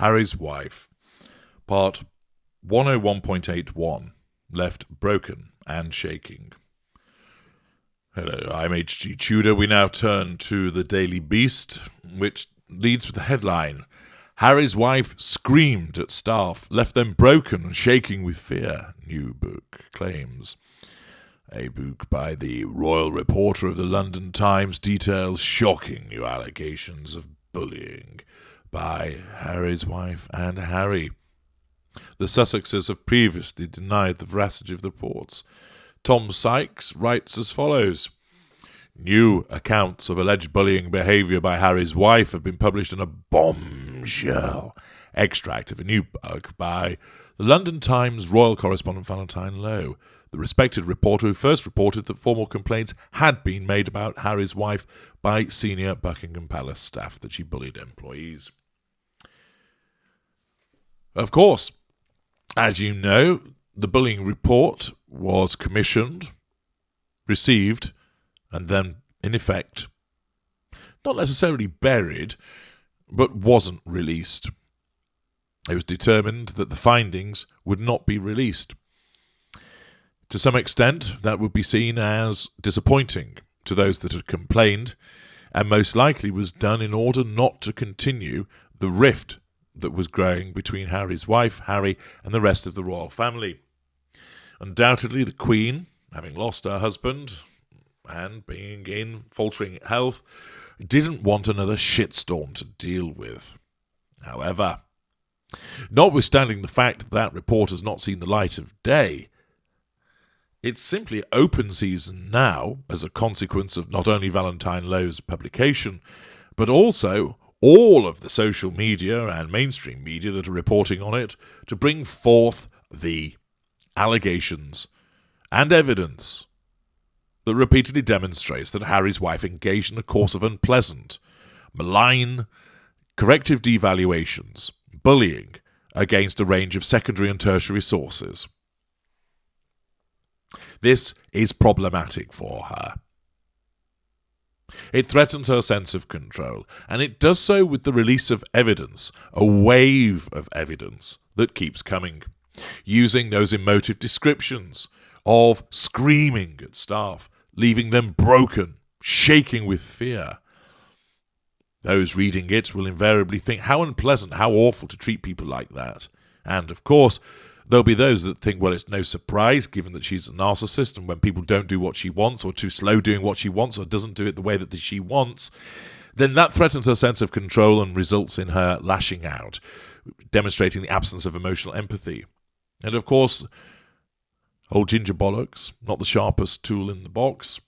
Harry's Wife, part 101.81, left broken and shaking. Hello, I'm H.G. Tudor. We now turn to the Daily Beast, which leads with the headline, Harry's wife screamed at staff, left them broken and shaking with fear, new book claims. A book by the royal reporter of the London Times details shocking new allegations of bullying by Harry's wife and Harry. The Sussexes have previously denied the veracity of the reports. Tom Sykes writes as follows. New accounts of alleged bullying behaviour by Harry's wife have been published in a bombshell extract of a new book by the London Times royal correspondent Valentine Low, the respected reporter who first reported that formal complaints had been made about Harry's wife by senior Buckingham Palace staff that she bullied employees. Of course, as you know, the bullying report was commissioned, received, and then, in effect, not necessarily buried, but wasn't released. It was determined that the findings would not be released. To some extent, that would be seen as disappointing to those that had complained, and most likely was done in order not to continue the rift that was growing between Harry's wife, Harry, and the rest of the royal family. Undoubtedly, the Queen, having lost her husband and being in faltering health, didn't want another shitstorm to deal with. However, notwithstanding the fact that report has not seen the light of day, it's simply open season now as a consequence of not only Valentine Low's publication, but also all of the social media and mainstream media that are reporting on it to bring forth the allegations and evidence that repeatedly demonstrates that Harry's wife engaged in a course of unpleasant, malign, corrective devaluations, bullying against a range of secondary and tertiary sources. This is problematic for her. It threatens her sense of control, and it does so with the release of evidence, a wave of evidence that keeps coming, using those emotive descriptions of screaming at staff, leaving them broken, shaking with fear. Those reading it will invariably think how unpleasant, how awful to treat people like that. And, of course, there'll be those that think, well, it's no surprise, given that she's a narcissist, and when people don't do what she wants, or too slow doing what she wants, or doesn't do it the way that she wants, then that threatens her sense of control and results in her lashing out, demonstrating the absence of emotional empathy. And, of course, old Ginger Bollocks, not the sharpest tool in the box,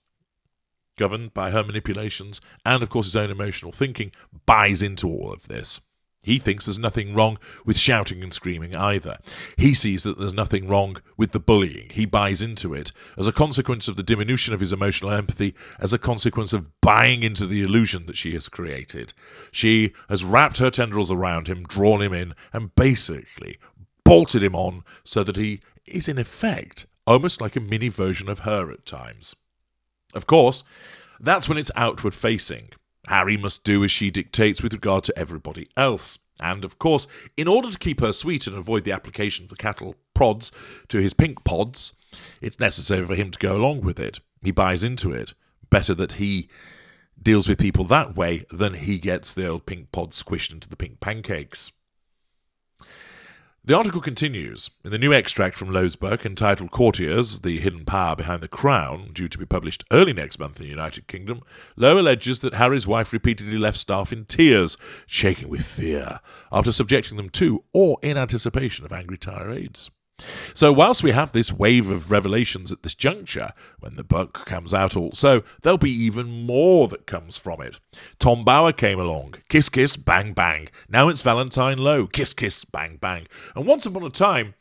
governed by her manipulations, and, of course, his own emotional thinking, buys into all of this. He thinks there's nothing wrong with shouting and screaming either. He sees that there's nothing wrong with the bullying. He buys into it as a consequence of the diminution of his emotional empathy, as a consequence of buying into the illusion that she has created. She has wrapped her tendrils around him, drawn him in, and basically bolted him on so that he is in effect almost like a mini version of her at times. Of course, that's when it's outward facing. Harry must do as she dictates with regard to everybody else. And, of course, in order to keep her sweet and avoid the application of the cattle prods to his pink pods, it's necessary for him to go along with it. He buys into it. Better that he deals with people that way than he gets the old pink pods squished into the pink pancakes. The article continues. In the new extract from Low's book entitled Courtiers, the Hidden Power Behind the Crown, due to be published early next month in the United Kingdom, Low alleges that Harry's wife repeatedly left staff in tears, shaking with fear, after subjecting them to or in anticipation of angry tirades. So whilst we have this wave of revelations at this juncture, when the book comes out also, there'll be even more that comes from it. Tom Bower came along, kiss kiss, bang bang. Now it's Valentine Low, kiss kiss, bang bang. And once upon a time,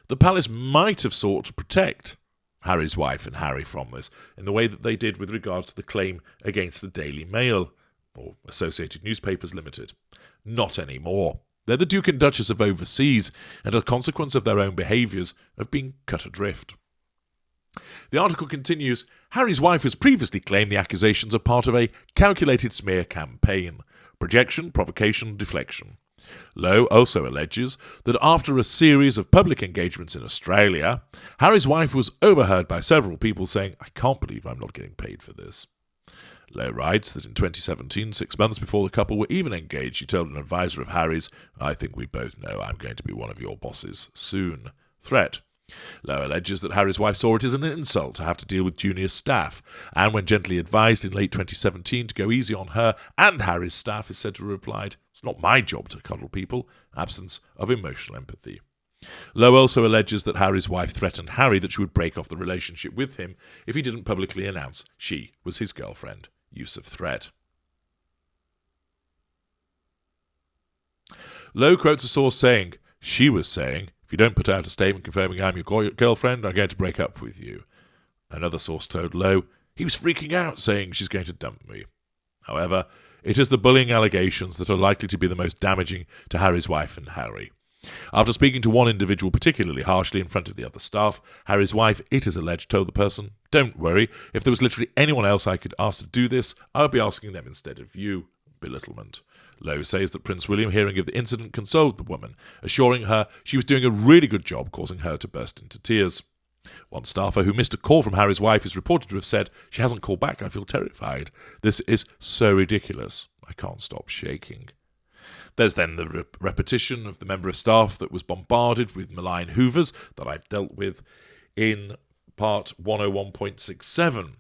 the palace might have sought to protect Harry's wife and Harry from this, in the way that they did with regard to the claim against the Daily Mail, or Associated Newspapers Limited. Not anymore. They're the Duke and Duchess of Overseas, and as a consequence of their own behaviours, have been cut adrift. The article continues, Harry's wife has previously claimed the accusations are part of a calculated smear campaign. Projection, provocation, deflection. Low also alleges that after a series of public engagements in Australia, Harry's wife was overheard by several people saying, "I can't believe I'm not getting paid for this." Low writes that in 2017, 6 months before the couple were even engaged, she told an advisor of Harry's, "I think we both know I'm going to be one of your bosses soon." Threat. Low alleges that Harry's wife saw it as an insult to have to deal with junior staff, and when gently advised in late 2017 to go easy on her and Harry's staff, is said to have replied, "It's not my job to cuddle people," absence of emotional empathy. Low also alleges that Harry's wife threatened Harry that she would break off the relationship with him if he didn't publicly announce she was his girlfriend. Use of threat. Low quotes a source saying, "She was saying, if you don't put out a statement confirming I'm your girlfriend, I'm going to break up with you." Another source told Low, "He was freaking out, saying she's going to dump me." However, it is the bullying allegations that are likely to be the most damaging to Harry's wife and Harry. After speaking to one individual particularly harshly in front of the other staff, Harry's wife, it is alleged, told the person, "Don't worry, if there was literally anyone else I could ask to do this, I would be asking them instead of you." Belittlement. Low says that Prince William, hearing of the incident, consoled the woman, assuring her she was doing a really good job, causing her to burst into tears. One staffer who missed a call from Harry's wife is reported to have said, "She hasn't called back, I feel terrified. This is so ridiculous. I can't stop shaking." There's then the repetition of the member of staff that was bombarded with malign hoovers that I've dealt with in part 101.67.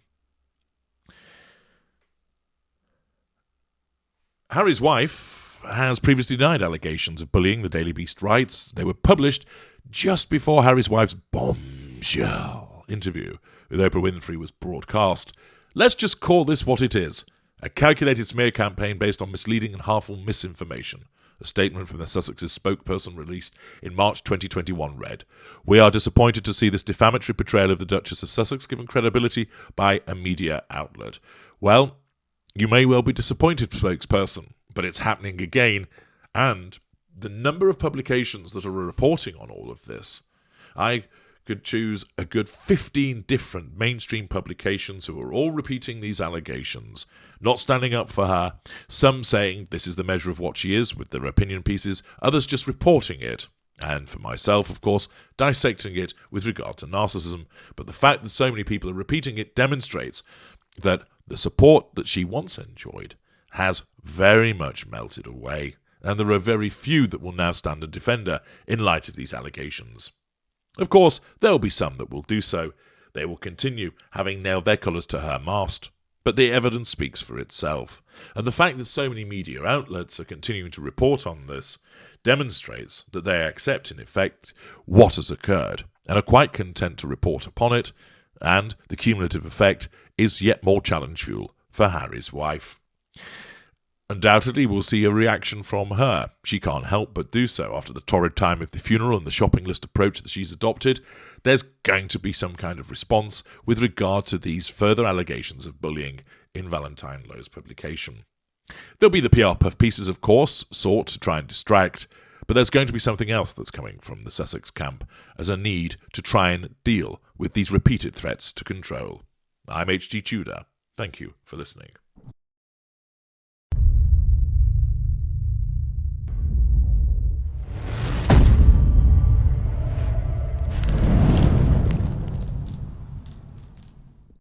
Harry's wife has previously denied allegations of bullying, the Daily Beast writes. They were published just before Harry's wife's bombshell interview with Oprah Winfrey was broadcast. Let's just call this what it is: a calculated smear campaign based on misleading and harmful misinformation. A statement from the Sussex's spokesperson released in March 2021 read, "We are disappointed to see this defamatory portrayal of the Duchess of Sussex given credibility by a media outlet." Well, you may well be disappointed, spokesperson, but it's happening again, and the number of publications that are reporting on all of this, I could choose a good 15 different mainstream publications who are all repeating these allegations, not standing up for her, some saying this is the measure of what she is with their opinion pieces, others just reporting it, and for myself, of course, dissecting it with regard to narcissism. But the fact that so many people are repeating it demonstrates that the support that she once enjoyed has very much melted away, and there are very few that will now stand and defend her in light of these allegations. Of course, there will be some that will do so. They will continue having nailed their colours to her mast. But the evidence speaks for itself. And the fact that so many media outlets are continuing to report on this demonstrates that they accept, in effect, what has occurred and are quite content to report upon it. And the cumulative effect is yet more challenge fuel for Harry's wife. Undoubtedly, we'll see a reaction from her. She can't help but do so after the torrid time of the funeral and the shopping list approach that she's adopted. There's going to be some kind of response with regard to these further allegations of bullying in Valentine Low's publication. There'll be the PR puff pieces, of course, sought to try and distract, but there's going to be something else that's coming from the Sussex camp as a need to try and deal with these repeated threats to control. I'm H.G. Tudor. Thank you for listening.